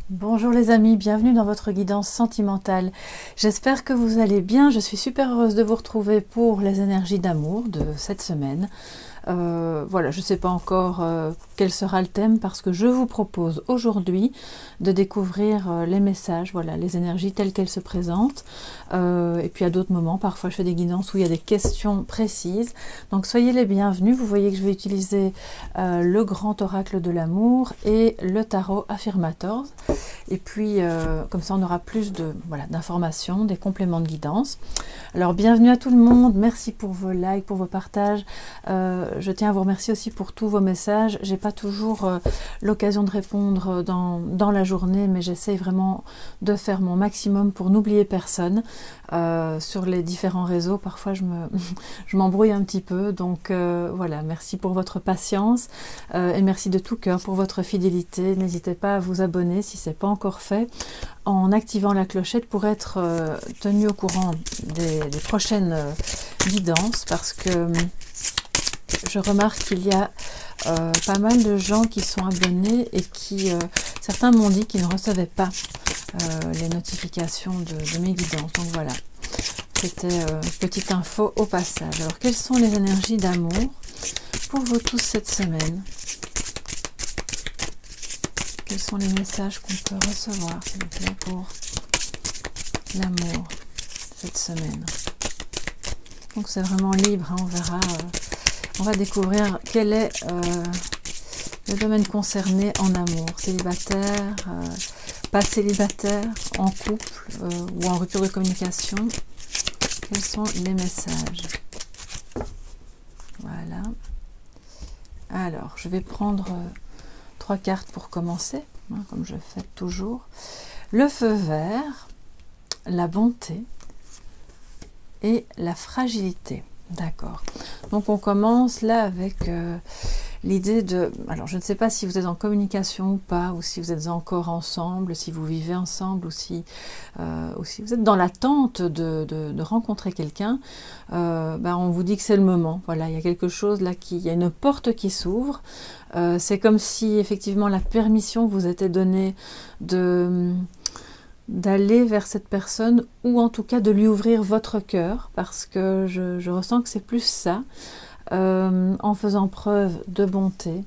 Bonjour les amis, bienvenue dans votre guidance sentimentale. J'espère que vous allez bien, je suis super heureuse de vous retrouver pour les énergies d'amour de cette semaine. Voilà, je ne sais pas encore quel sera le thème parce que je vous propose aujourd'hui de découvrir les messages, voilà, les énergies telles qu'elles se présentent. Et puis à d'autres moments, parfois je fais des guidances où il y a des questions précises. Donc soyez les bienvenus. Vous voyez que je vais utiliser le grand oracle de l'amour et le tarot affirmator. Et puis comme ça on aura plus de, voilà, d'informations, des compléments de guidance. Alors bienvenue à tout le monde, merci pour vos likes, pour vos partages. Je tiens à vous remercier aussi pour tous vos messages. J'ai pas toujours l'occasion de répondre dans la journée, mais j'essaye vraiment de faire mon maximum pour n'oublier personne. Sur les différents réseaux, parfois je m'embrouille un petit peu, donc voilà, merci pour votre patience et merci de tout cœur pour votre fidélité. N'hésitez pas à vous abonner si ce n'est pas encore fait, en activant la clochette pour être tenu au courant des prochaines guidances, parce que je remarque qu'il y a pas mal de gens qui sont abonnés et qui, certains m'ont dit qu'ils ne recevaient pas les notifications de mes guidances. Donc voilà, c'était une petite info au passage. Alors quelles sont les énergies d'amour pour vous tous cette semaine? Quels sont les messages qu'on peut recevoir, s'il vous plaît, pour l'amour cette semaine? Donc c'est vraiment libre, hein, on verra. On va découvrir quel est le domaine concerné en amour. Célibataire, pas célibataire, en couple ou en rupture de communication. Quels sont les messages? Voilà. Alors, je vais prendre 3 cartes pour commencer, hein, comme je fais toujours. Le feu vert, la bonté et la fragilité. D'accord. Donc on commence là avec l'idée de... Alors je ne sais pas si vous êtes en communication ou pas, ou si vous êtes encore ensemble, si vous vivez ensemble, ou si vous êtes dans l'attente de rencontrer quelqu'un. On vous dit que c'est le moment. Voilà, il y a quelque chose là, il y a une porte qui s'ouvre. C'est comme si effectivement la permission vous était donnée d'aller vers cette personne, ou en tout cas de lui ouvrir votre cœur, parce que je ressens que c'est plus ça, en faisant preuve de bonté.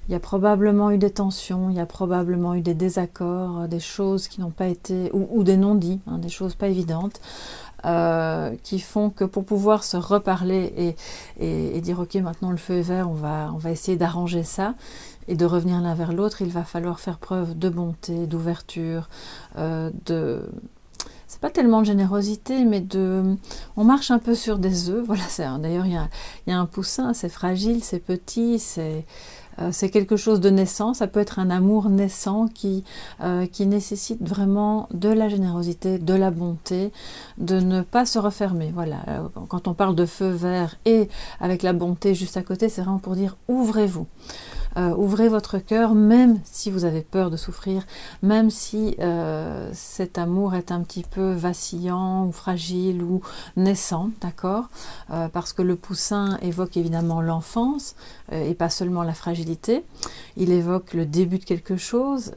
Il y a probablement eu des tensions, il y a probablement eu des désaccords, des choses qui n'ont pas été, ou des non-dits, hein, des choses pas évidentes, qui font que pour pouvoir se reparler et dire ok, maintenant le feu est vert, on va essayer d'arranger ça et de revenir l'un vers l'autre, il va falloir faire preuve de bonté, d'ouverture, c'est pas tellement de générosité, mais on marche un peu sur des œufs. Voilà, d'ailleurs il y a un poussin, c'est fragile, c'est petit, c'est quelque chose de naissant. Ça peut être un amour naissant qui nécessite vraiment de la générosité, de la bonté, de ne pas se refermer. Voilà, quand on parle de feu vert et avec la bonté juste à côté, c'est vraiment pour dire ouvrez-vous. Ouvrez votre cœur, même si vous avez peur de souffrir, même si cet amour est un petit peu vacillant ou fragile ou naissant, d'accord, parce que le poussin évoque évidemment l'enfance et pas seulement la fragilité, il évoque le début de quelque chose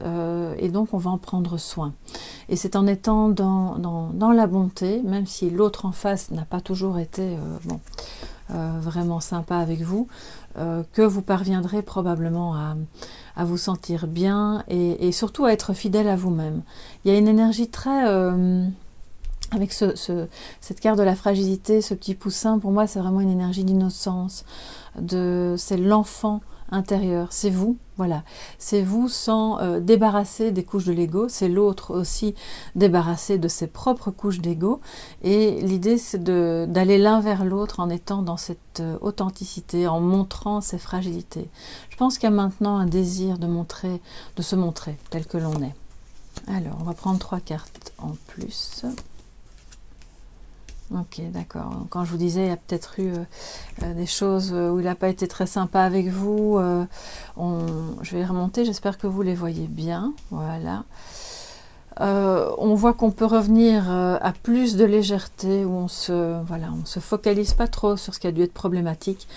et donc on va en prendre soin. Et c'est en étant dans la bonté, même si l'autre en face n'a pas toujours été vraiment sympa avec vous, que vous parviendrez probablement à vous sentir bien et surtout à être fidèle à vous-même. Il y a une énergie très... avec cette carte de la fragilité, ce petit poussin, pour moi c'est vraiment une énergie d'innocence, c'est l'enfant intérieur, c'est vous, voilà, c'est vous sans débarrasser des couches de l'ego, c'est l'autre aussi débarrassé de ses propres couches d'ego, et l'idée c'est d'aller l'un vers l'autre en étant dans cette authenticité, en montrant ses fragilités. Je pense qu'il y a maintenant un désir de se montrer tel que l'on est. Alors, on va prendre 3 cartes en plus. Ok, d'accord. Quand je vous disais, il y a peut-être eu des choses où il n'a pas été très sympa avec vous. Je vais remonter, j'espère que vous les voyez bien. Voilà. On voit qu'on peut revenir à plus de légèreté, où on se focalise pas trop sur ce qui a dû être problématique,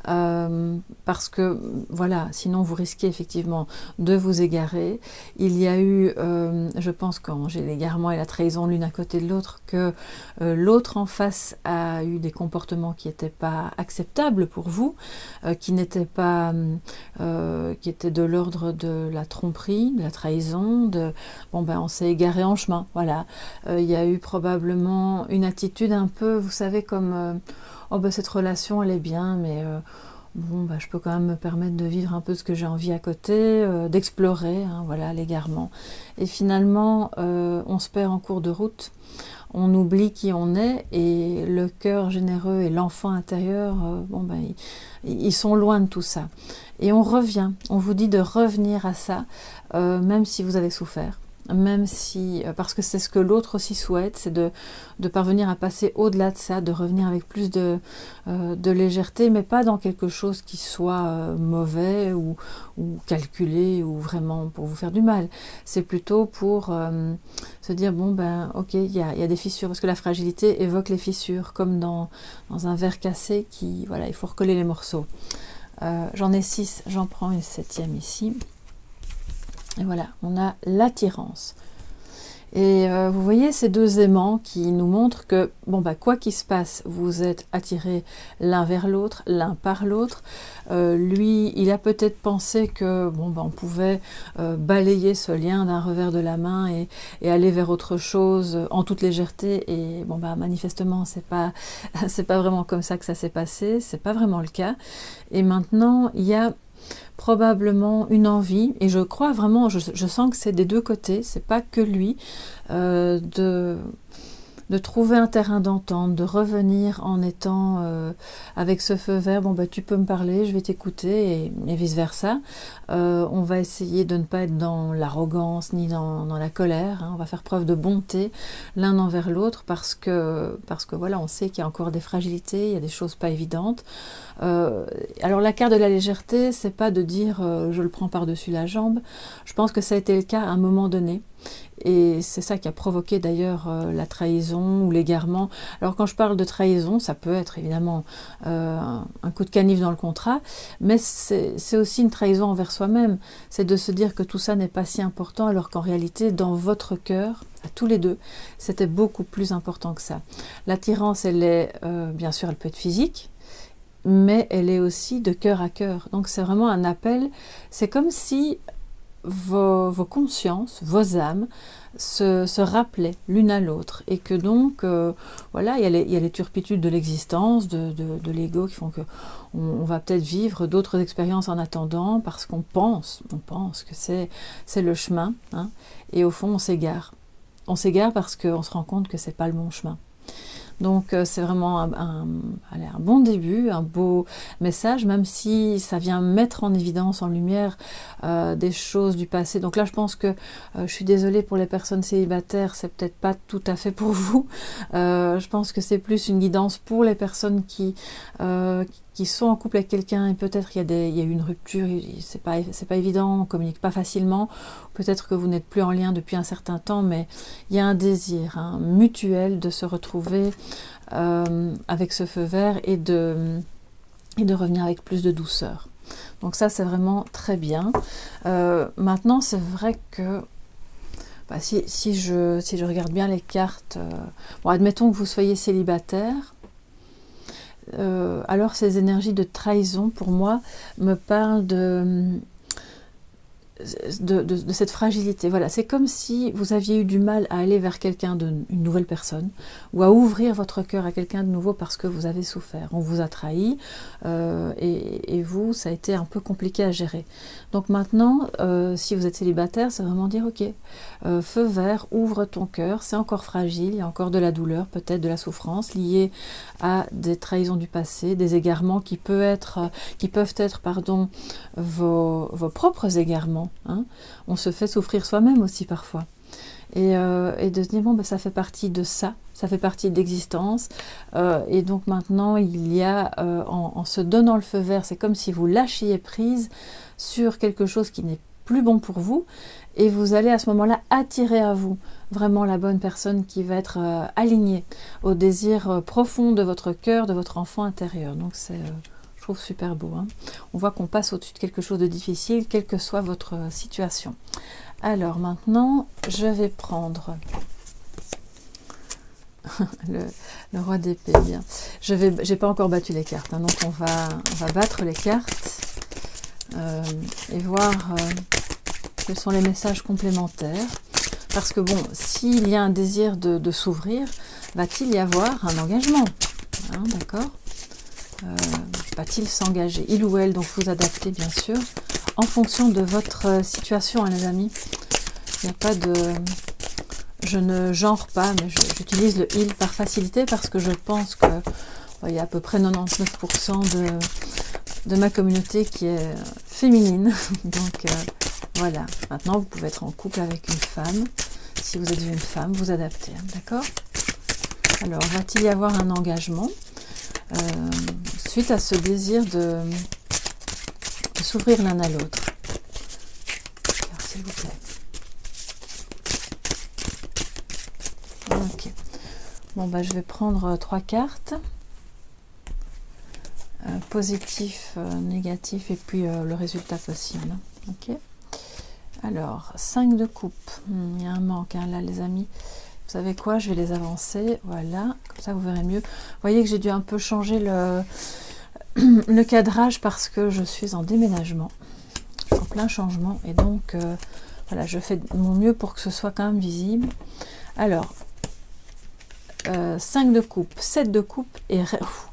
parce que voilà, sinon vous risquez effectivement de vous égarer. Il y a eu, je pense, quand j'ai l'égarement et la trahison l'une à côté de l'autre, que l'autre en face a eu des comportements qui n'étaient pas acceptables pour vous, qui n'étaient pas, qui étaient de l'ordre de la tromperie, de la trahison, bon ben on s'est égaré en chemin, voilà. Il y a eu probablement une attitude un peu, vous savez, comme oh ben cette relation elle est bien, mais bon ben je peux quand même me permettre de vivre un peu ce que j'ai envie à côté, d'explorer, hein, voilà, l'égarement. Et finalement on se perd en cours de route, on oublie qui on est, et le cœur généreux et l'enfant intérieur, bon ben ils sont loin de tout ça. Et on revient, on vous dit de revenir à ça, même si vous avez souffert. Même si, parce que c'est ce que l'autre aussi souhaite, c'est de parvenir à passer au-delà de ça, de revenir avec plus de légèreté, mais pas dans quelque chose qui soit mauvais ou calculé ou vraiment pour vous faire du mal. C'est plutôt pour se dire, bon ben ok, il y a des fissures, parce que la fragilité évoque les fissures, comme dans un verre cassé, voilà, il faut recoller les morceaux. J'en ai 6, j'en prends une 7e ici. Et voilà, on a l'attirance. Et vous voyez ces deux aimants qui nous montrent que, bon bah quoi qu'il se passe, vous êtes attirés l'un vers l'autre, l'un par l'autre. Lui, il a peut-être pensé que, bon bah on pouvait balayer ce lien d'un revers de la main et aller vers autre chose en toute légèreté. Et bon bah manifestement, c'est pas vraiment comme ça que ça s'est passé, c'est pas vraiment le cas. Et maintenant, il y a probablement une envie, et je crois vraiment, je sens que c'est des deux côtés, c'est pas que lui, de trouver un terrain d'entente, de revenir en étant avec ce feu vert, bon bah tu peux me parler, je vais t'écouter, et vice versa. On va essayer de ne pas être dans l'arrogance ni dans la colère, hein. On va faire preuve de bonté l'un envers l'autre, parce que voilà, on sait qu'il y a encore des fragilités, il y a des choses pas évidentes. Alors la carte de la légèreté, c'est pas de dire je le prends par-dessus la jambe. Je pense que ça a été le cas à un moment donné. Et c'est ça qui a provoqué d'ailleurs la trahison ou l'égarement. Alors quand je parle de trahison, ça peut être évidemment un coup de canif dans le contrat, mais c'est aussi une trahison envers soi-même. C'est de se dire que tout ça n'est pas si important, alors qu'en réalité, dans votre cœur, à tous les deux, c'était beaucoup plus important que ça. L'attirance, elle est, bien sûr, elle peut être physique, mais elle est aussi de cœur à cœur. Donc c'est vraiment un appel, c'est comme si vos consciences, vos âmes se rappelaient l'une à l'autre, et que donc voilà, il y a les turpitudes de l'existence, de l'ego, qui font que on va peut-être vivre d'autres expériences en attendant, parce qu'on pense que c'est le chemin, hein, et au fond on s'égare parce qu'on se rend compte que c'est pas le bon chemin. Donc c'est vraiment un bon début, un beau message, même si ça vient mettre en évidence, en lumière des choses du passé. Donc là je pense que, je suis désolée pour les personnes célibataires, c'est peut-être pas tout à fait pour vous. Je pense que c'est plus une guidance pour les personnes qui sont en couple avec quelqu'un, et peut-être il y a eu une rupture, c'est pas évident, on communique pas facilement, peut-être que vous n'êtes plus en lien depuis un certain temps, mais il y a un désir, hein, mutuel, de se retrouver avec ce feu vert, et de revenir avec plus de douceur. Donc ça c'est vraiment très bien. Maintenant c'est vrai que si je regarde bien les cartes, bon, admettons que vous soyez célibataire, alors ces énergies de trahison pour moi me parlent de cette fragilité. Voilà, c'est comme si vous aviez eu du mal à aller vers quelqu'un, une nouvelle personne, ou à ouvrir votre cœur à quelqu'un de nouveau parce que vous avez souffert. On vous a trahi, et vous, ça a été un peu compliqué à gérer. Donc maintenant, si vous êtes célibataire, c'est vraiment dire, ok, feu vert, ouvre ton cœur, c'est encore fragile, il y a encore de la douleur, peut-être de la souffrance liée à des trahisons du passé, des égarements qui peuvent être vos propres égarements. Hein. On se fait souffrir soi-même aussi parfois. Et de se dire, bon, ben, ça fait partie de ça fait partie de l'existence. Et donc maintenant, il y a, en se donnant le feu vert, c'est comme si vous lâchiez prise sur quelque chose qui n'est plus bon pour vous, et vous allez à ce moment-là attirer à vous vraiment la bonne personne qui va être alignée au désir profond de votre cœur, de votre enfant intérieur. Donc c'est, je trouve super beau, hein. On voit qu'on passe au-dessus de quelque chose de difficile, quelle que soit votre situation. Alors maintenant, je vais prendre le roi d'épée. Bien, j'ai pas encore battu les cartes, hein, donc on va battre les cartes et voir quels sont les messages complémentaires. Parce que bon, s'il y a un désir de s'ouvrir, va-t-il y avoir un engagement, hein, d'accord, va-t-il s'engager, il ou elle, donc vous adaptez bien sûr, en fonction de votre situation, hein, les amis. Il n'y a pas de... Je ne genre pas, mais j'utilise le il par facilité parce que je pense que il y a à peu près 99% de ma communauté qui est féminine. Donc voilà, maintenant vous pouvez être en couple avec une femme. Si vous êtes une femme, vous adaptez, hein, d'accord? Alors, va-t-il y avoir un engagement suite à ce désir de s'ouvrir l'un à l'autre? S'il vous plaît. Ok. Bon, bah, je vais prendre 3 cartes. Positif, négatif, et puis le résultat possible. Ok. Alors, 5 de coupe. Il y a un manque, hein, là, les amis. Vous savez quoi? Je vais les avancer. Voilà, comme ça vous verrez mieux. Vous voyez que j'ai dû un peu changer le cadrage parce que je suis en déménagement. Je suis en plein changement. Et donc, voilà, je fais de mon mieux pour que ce soit quand même visible. Alors, 5 de coupe, 7 de coupe et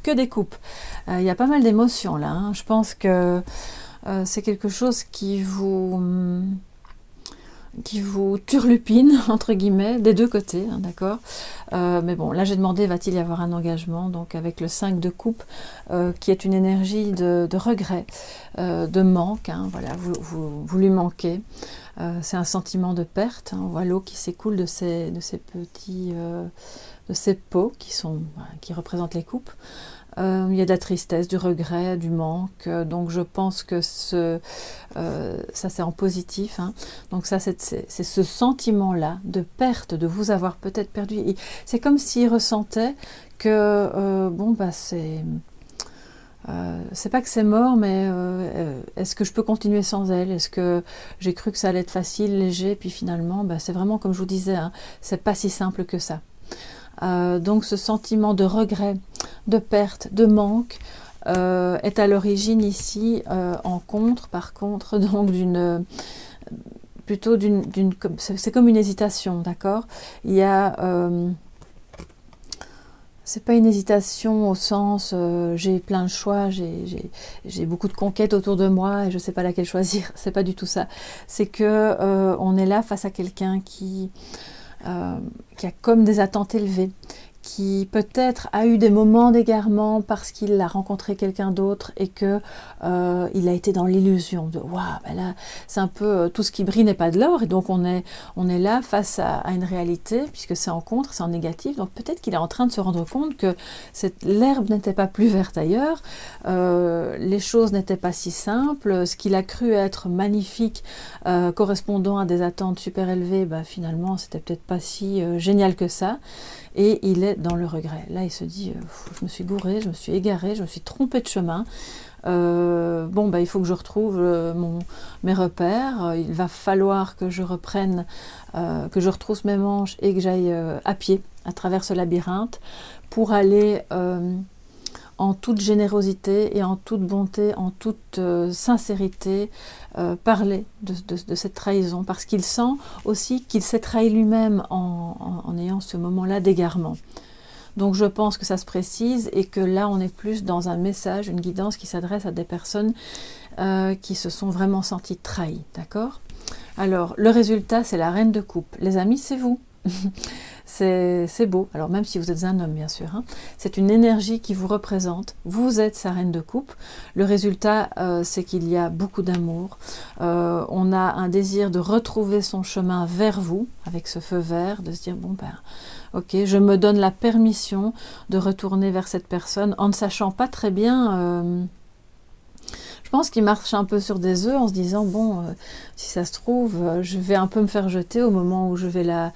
que des coupes. Il y a pas mal d'émotions là, hein. Je pense que c'est quelque chose qui vous turlupine, entre guillemets, des deux côtés, hein, d'accord, mais bon, là j'ai demandé, va-t-il y avoir un engagement, donc avec le 5 de coupe, qui est une énergie de regret, de manque, hein, voilà, vous lui manquez, c'est un sentiment de perte, hein, on voit l'eau qui s'écoule de ces petits... de ces pots qui représentent les coupes. Il y a de la tristesse, du regret, du manque, donc je pense que ça c'est en positif, hein. Donc ça c'est ce sentiment-là de perte, de vous avoir peut-être perdu. C'est comme s'il ressentait que bon bah c'est pas que c'est mort, mais est-ce que je peux continuer sans elle? Est-ce que j'ai cru que ça allait être facile, léger, puis finalement bah, c'est vraiment comme je vous disais, hein, c'est pas si simple que ça. Donc ce sentiment de regret, de perte, de manque est à l'origine ici par contre, donc c'est comme une hésitation, d'accord? Il y a c'est pas une hésitation au sens j'ai plein de choix, j'ai beaucoup de conquêtes autour de moi et je sais pas laquelle choisir, c'est pas du tout ça. C'est que on est là face à quelqu'un qui a comme des attentes élevées, qui peut-être a eu des moments d'égarement parce qu'il a rencontré quelqu'un d'autre et que il a été dans l'illusion de waouh, ben là c'est un peu tout ce qui brille n'est pas de l'or, et donc on est là face à une réalité puisque c'est en contre, c'est en négatif, donc peut-être qu'il est en train de se rendre compte que l'herbe n'était pas plus verte ailleurs, les choses n'étaient pas si simples, ce qu'il a cru être magnifique correspondant à des attentes super élevées, ben, finalement c'était peut-être pas si génial que ça. Et il est dans le regret. Là, il se dit, je me suis gouré, je me suis égaré, je me suis trompé de chemin. Bon, bah, il faut que je retrouve mes repères. Il va falloir que je reprenne, que je retrousse mes manches et que j'aille à pied à travers ce labyrinthe pour aller en toute générosité et en toute bonté, en toute sincérité, parler de cette trahison, parce qu'il sent aussi qu'il s'est trahi lui-même en ayant ce moment-là d'égarement. Donc je pense que ça se précise et que là on est plus dans un message, une guidance qui s'adresse à des personnes qui se sont vraiment senties trahies, d'accord? Alors le résultat c'est la reine de coupe. Les amis, c'est vous. C'est beau, alors même si vous êtes un homme bien sûr, hein, c'est une énergie qui vous représente, vous êtes sa reine de coupe. Le résultat c'est qu'il y a beaucoup d'amour, on a un désir de retrouver son chemin vers vous avec ce feu vert, de se dire bon ben ok, je me donne la permission de retourner vers cette personne en ne sachant pas très bien Je pense qu'il marche un peu sur des œufs en se disant, bon, si ça se trouve, je vais un peu me faire jeter au moment où je vais là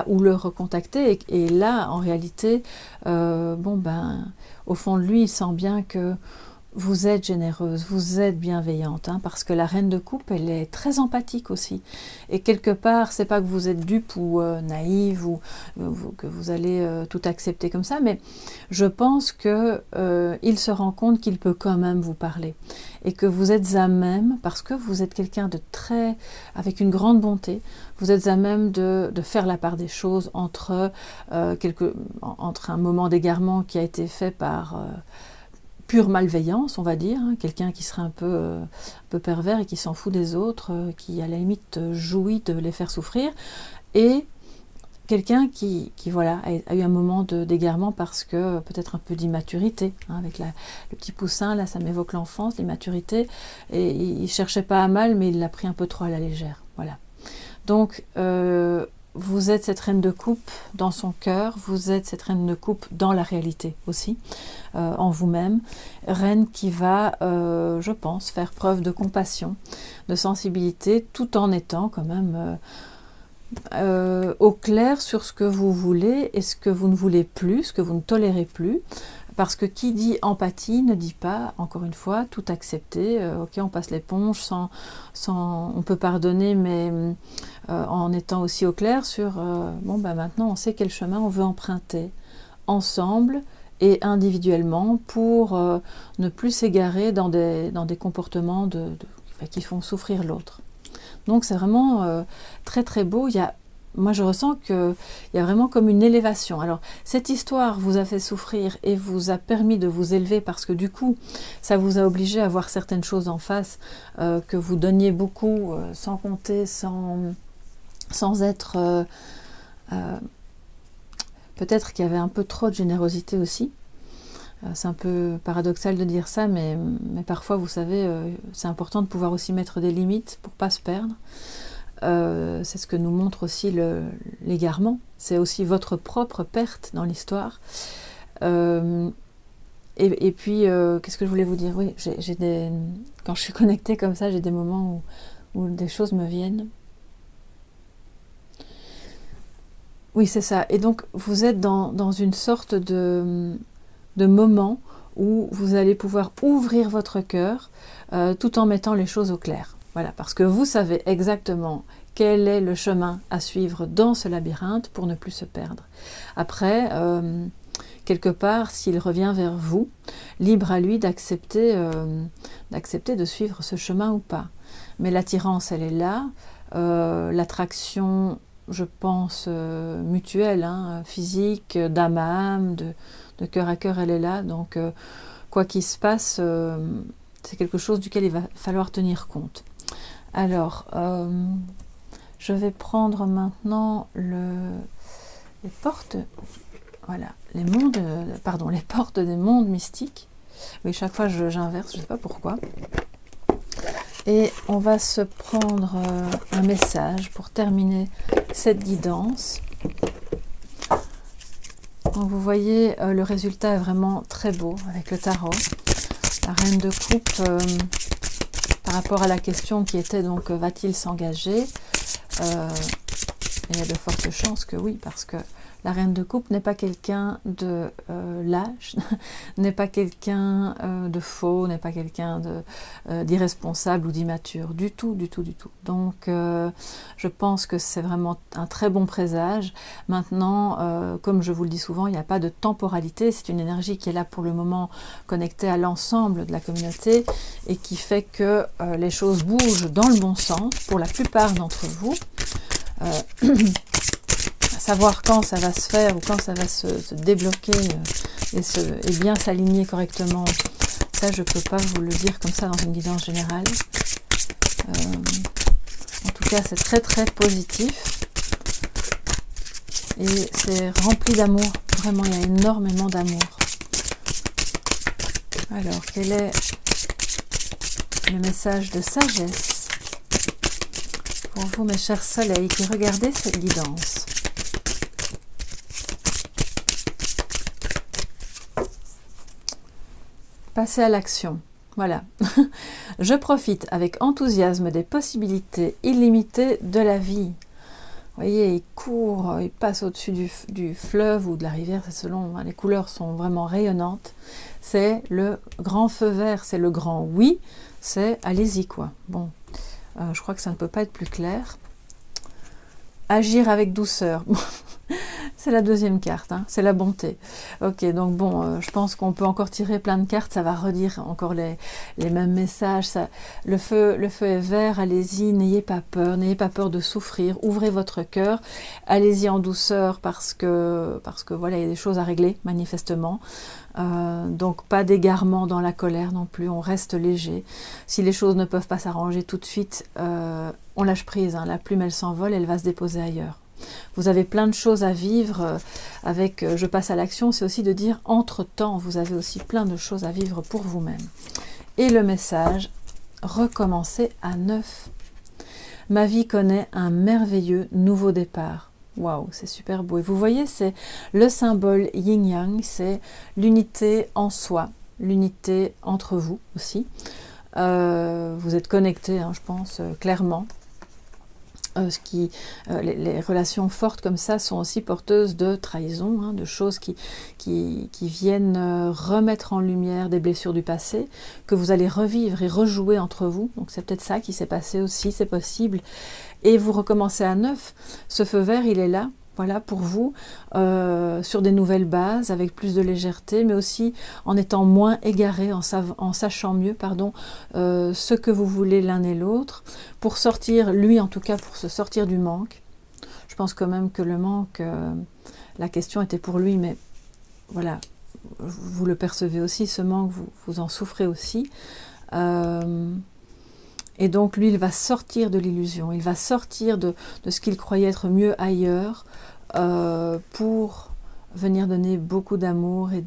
où le recontacter. Et là, en réalité, bon, ben, au fond de lui, il sent bien que vous êtes généreuse, vous êtes bienveillante, hein, parce que la reine de coupe, elle est très empathique aussi. Et quelque part, c'est pas que vous êtes dupe ou naïve ou que vous allez tout accepter comme ça, mais je pense que il se rend compte qu'il peut quand même vous parler et que vous êtes à même, parce que vous êtes quelqu'un de très, avec une grande bonté, vous êtes à même de faire la part des choses entre entre un moment d'égarement qui a été fait par pure malveillance, on va dire, hein, quelqu'un qui serait un peu pervers et qui s'en fout des autres, qui à la limite jouit de les faire souffrir, et quelqu'un qui voilà, a eu un moment d'égarement parce que peut-être un peu d'immaturité, hein, avec le petit poussin, là ça m'évoque l'enfance, l'immaturité, et il cherchait pas à mal, mais il l'a pris un peu trop à la légère, voilà. Donc, vous êtes cette reine de coupe dans son cœur, vous êtes cette reine de coupe dans la réalité aussi, en vous-même. Reine qui va, je pense, faire preuve de compassion, de sensibilité, tout en étant quand même au clair sur ce que vous voulez et ce que vous ne voulez plus, ce que vous ne tolérez plus. Parce que qui dit empathie ne dit pas, encore une fois, tout accepter. Ok, on passe l'éponge, on peut pardonner, mais en étant aussi au clair sur, bon, ben maintenant on sait quel chemin on veut emprunter, ensemble et individuellement, pour ne plus s'égarer dans des comportements qui font souffrir l'autre. Donc c'est vraiment très très beau. Moi je ressens qu'il y a vraiment comme une élévation. Alors cette histoire vous a fait souffrir et vous a permis de vous élever parce que du coup ça vous a obligé à voir certaines choses en face que vous donniez beaucoup sans compter, sans être... peut-être qu'il y avait un peu trop de générosité aussi. C'est un peu paradoxal de dire ça, mais parfois vous savez c'est important de pouvoir aussi mettre des limites pour ne pas se perdre. C'est ce que nous montre aussi l'égarement. C'est aussi votre propre perte dans l'histoire. Et puis, qu'est-ce que je voulais vous dire? Oui, quand je suis connectée comme ça, j'ai des moments où des choses me viennent. Oui, c'est ça. Et donc, vous êtes dans une sorte de moment où vous allez pouvoir ouvrir votre cœur tout en mettant les choses au clair. Voilà, parce que vous savez exactement quel est le chemin à suivre dans ce labyrinthe pour ne plus se perdre. Après, quelque part, s'il revient vers vous, libre à lui d'accepter de suivre ce chemin ou pas. Mais l'attirance, elle est là. L'attraction, je pense, mutuelle, hein, physique, d'âme à âme, de cœur à cœur, elle est là. Donc, quoi qu'il se passe, c'est quelque chose duquel il va falloir tenir compte. Alors, je vais prendre maintenant les portes, voilà, les portes des mondes mystiques. Oui, chaque fois j'inverse, je ne sais pas pourquoi. Et on va se prendre un message pour terminer cette guidance. Donc vous voyez, le résultat est vraiment très beau avec le tarot. La reine de coupe, par rapport à la question qui était donc va-t-il s'engager, il y a de fortes chances que oui, parce que la reine de coupe n'est pas quelqu'un de lâche, n'est pas quelqu'un de faux, n'est pas quelqu'un d'irresponsable ou d'immature, du tout, du tout, du tout. Donc je pense que c'est vraiment un très bon présage. Maintenant, comme je vous le dis souvent, il n'y a pas de temporalité, c'est une énergie qui est là pour le moment connectée à l'ensemble de la communauté et qui fait que les choses bougent dans le bon sens pour la plupart d'entre vous. Savoir quand ça va se faire ou quand ça va se débloquer et bien s'aligner correctement, ça je ne peux pas vous le dire comme ça dans une guidance générale. En tout cas c'est très très positif et c'est rempli d'amour, vraiment il y a énormément d'amour. Alors quel est le message de sagesse pour vous mes chers soleils qui regardez cette guidance? Passez à l'action. Voilà. Je profite avec enthousiasme des possibilités illimitées de la vie. Vous voyez, il court, il passe au-dessus du fleuve ou de la rivière, c'est selon, hein, les couleurs sont vraiment rayonnantes. C'est le grand feu vert, c'est le grand oui, c'est allez-y quoi. Bon, je crois que ça ne peut pas être plus clair. Agir avec douceur. C'est la deuxième carte, hein, c'est la bonté. Ok, donc bon, je pense qu'on peut encore tirer plein de cartes, ça va redire encore les mêmes messages. Ça, le feu est vert, allez-y, n'ayez pas peur de souffrir, ouvrez votre cœur, allez-y en douceur parce que voilà, il y a des choses à régler, manifestement. Donc pas d'égarement dans la colère non plus, on reste léger. Si les choses ne peuvent pas s'arranger tout de suite, on lâche prise, hein, la plume elle s'envole, elle va se déposer ailleurs. Vous avez plein de choses à vivre avec je passe à l'action, c'est aussi de dire entre-temps, vous avez aussi plein de choses à vivre pour vous-même. Et le message, recommencer à neuf. Ma vie connaît un merveilleux nouveau départ. Waouh, c'est super beau. Et vous voyez, c'est le symbole yin-yang, c'est l'unité en soi, l'unité entre vous aussi. Vous êtes connectés, hein, je pense, clairement. Les relations fortes comme ça sont aussi porteuses de trahison, hein, de choses qui viennent remettre en lumière des blessures du passé, que vous allez revivre et rejouer entre vous. Donc c'est peut-être ça qui s'est passé aussi, c'est possible. Et vous recommencez à neuf. Ce feu vert, il est là, voilà, pour vous, sur des nouvelles bases, avec plus de légèreté, mais aussi en étant moins égaré, en sachant mieux, ce que vous voulez l'un et l'autre, pour sortir, lui en tout cas, pour se sortir du manque. Je pense quand même que le manque, la question était pour lui, mais voilà, vous le percevez aussi, ce manque, vous en souffrez aussi. Et donc lui, il va sortir de l'illusion, il va sortir de ce qu'il croyait être mieux ailleurs pour venir donner beaucoup d'amour et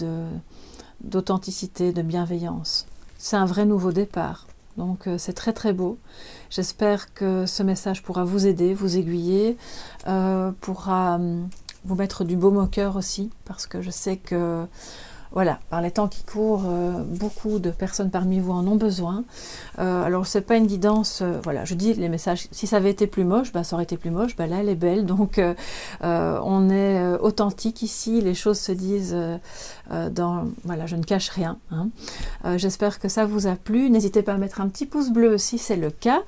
d'authenticité, de bienveillance. C'est un vrai nouveau départ, donc c'est très très beau. J'espère que ce message pourra vous aider, vous aiguiller, pourra vous mettre du baume au cœur aussi, parce que je sais que voilà, par les temps qui courent, beaucoup de personnes parmi vous en ont besoin. Alors, c'est pas une guidance, voilà, je dis les messages, si ça avait été plus moche, ça aurait été plus moche, là, elle est belle, donc on est authentique ici, les choses se disent voilà, je ne cache rien. Hein. J'espère que ça vous a plu. N'hésitez pas à mettre un petit pouce bleu si c'est le cas,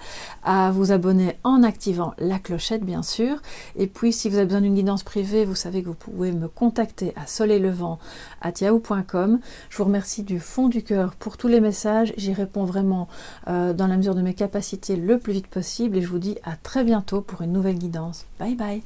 à vous abonner en activant la clochette, bien sûr. Et puis, si vous avez besoin d'une guidance privée, vous savez que vous pouvez me contacter à soleillevent@yahoo.com. Je vous remercie du fond du cœur pour tous les messages. J'y réponds vraiment dans la mesure de mes capacités le plus vite possible. Et je vous dis à très bientôt pour une nouvelle guidance. Bye bye.